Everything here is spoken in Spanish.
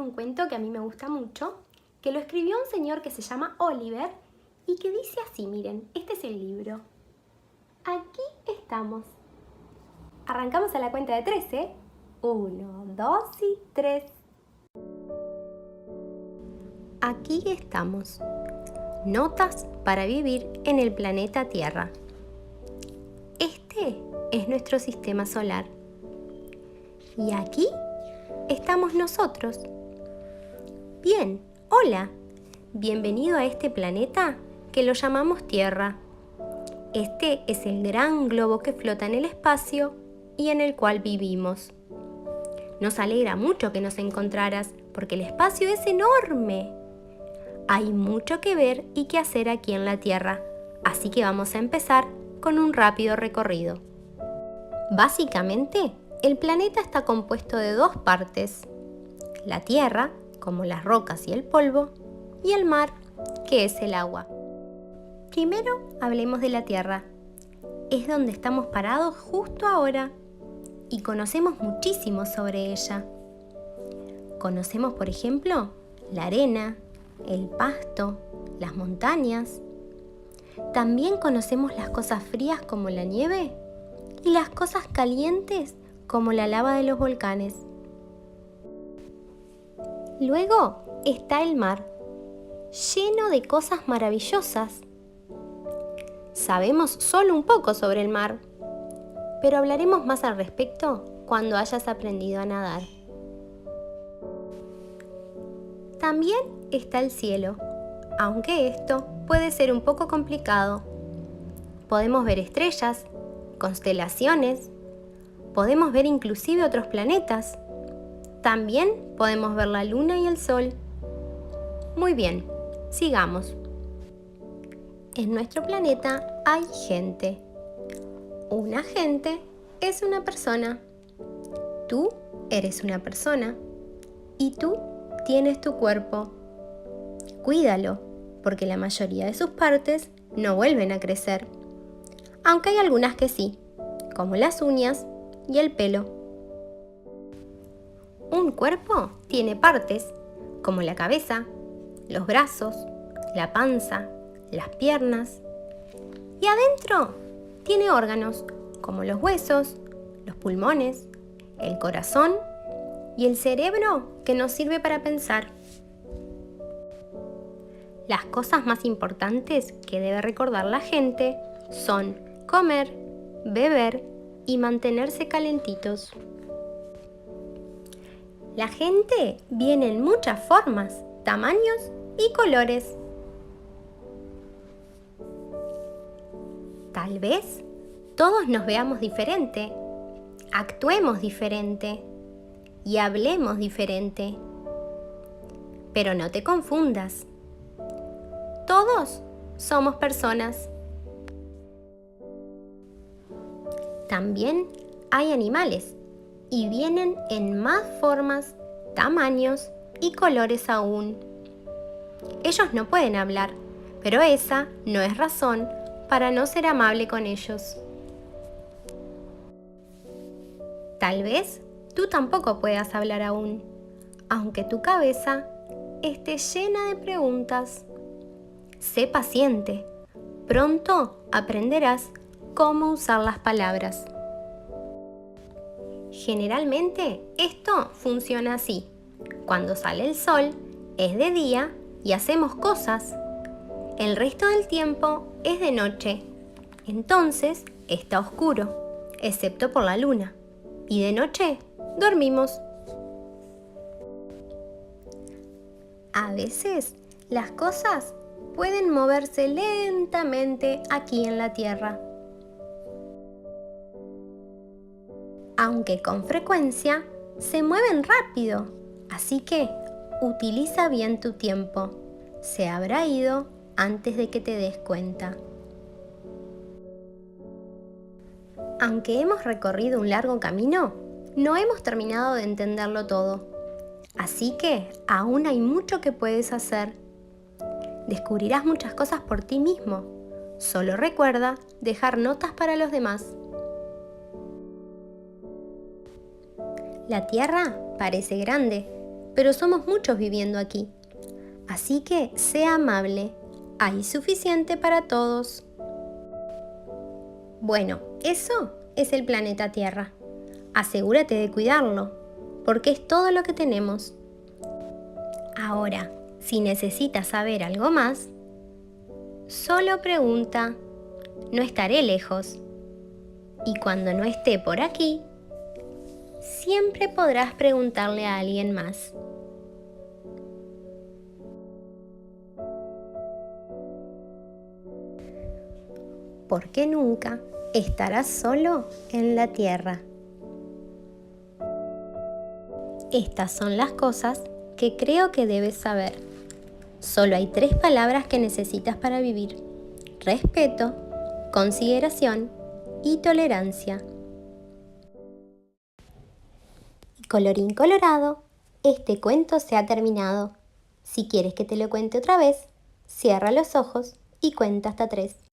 un cuento que a mí me gusta mucho, que lo escribió un señor que se llama Oliver y que dice así, miren, este es el libro. Aquí estamos. Arrancamos a la cuenta de 3, ¿eh? 1, 2 y 3. Aquí estamos. Notas para vivir en el planeta Tierra. Este es nuestro sistema solar. Y aquí estamos nosotros. Bien, hola. Bienvenido a este planeta que lo llamamos Tierra. Este es el gran globo que flota en el espacio y en el cual vivimos. Nos alegra mucho que nos encontraras porque el espacio es enorme. Hay mucho que ver y que hacer aquí en la Tierra, así que vamos a empezar con un rápido recorrido. Básicamente, el planeta está compuesto de dos partes: la Tierra, como las rocas y el polvo, y el mar, que es el agua. Primero hablemos de la Tierra. Es donde estamos parados justo ahora y conocemos muchísimo sobre ella. Conocemos, por ejemplo, la arena, el pasto, las montañas. También conocemos las cosas frías como la nieve y las cosas calientes como la lava de los volcanes. Luego está el mar, lleno de cosas maravillosas. Sabemos solo un poco sobre el mar, pero hablaremos más al respecto cuando hayas aprendido a nadar. También está el cielo, aunque esto puede ser un poco complicado. Podemos ver estrellas, constelaciones, podemos ver inclusive otros planetas. También podemos ver la luna y el sol. Muy bien, sigamos. En nuestro planeta hay gente. Un agente es una persona. Tú eres una persona. Y tú tienes tu cuerpo. Cuídalo, porque la mayoría de sus partes no vuelven a crecer. Aunque hay algunas que sí, como las uñas y el pelo. Un cuerpo tiene partes, como la cabeza, los brazos, la panza, las piernas. Y adentro tiene órganos, como los huesos, los pulmones, el corazón y el cerebro que nos sirve para pensar. Las cosas más importantes que debe recordar la gente son comer, beber y mantenerse calentitos. La gente viene en muchas formas, tamaños y colores. Tal vez todos nos veamos diferente, actuemos diferente y hablemos diferente. Pero no te confundas. Todos somos personas. También hay animales y vienen en más formas, tamaños y colores aún. Ellos no pueden hablar, pero esa no es razón para no ser amable con ellos. Tal vez tú tampoco puedas hablar aún, aunque tu cabeza esté llena de preguntas. Sé paciente. Pronto aprenderás cómo usar las palabras. Generalmente esto funciona así. Cuando sale el sol, es de día y hacemos cosas. El resto del tiempo es de noche. Entonces está oscuro, excepto por la luna. Y de noche dormimos. A veces las cosas pueden moverse lentamente aquí en la Tierra. Aunque con frecuencia se mueven rápido, así que utiliza bien tu tiempo. Se habrá ido antes de que te des cuenta. Aunque hemos recorrido un largo camino, no hemos terminado de entenderlo todo. Así que aún hay mucho que puedes hacer. Descubrirás muchas cosas por ti mismo. Solo recuerda dejar notas para los demás. La Tierra parece grande, pero somos muchos viviendo aquí. Así que sea amable, hay suficiente para todos. Bueno, eso es el planeta Tierra. Asegúrate de cuidarlo, porque es todo lo que tenemos. Ahora, si necesitas saber algo más, solo pregunta, no estaré lejos. Y cuando no esté por aquí, siempre podrás preguntarle a alguien más. Porque nunca estarás solo en la Tierra. Estas son las cosas que creo que debes saber. Solo hay 3 palabras que necesitas para vivir: respeto, consideración y tolerancia. Y colorín colorado, este cuento se ha terminado. Si quieres que te lo cuente otra vez, cierra los ojos y cuenta hasta 3.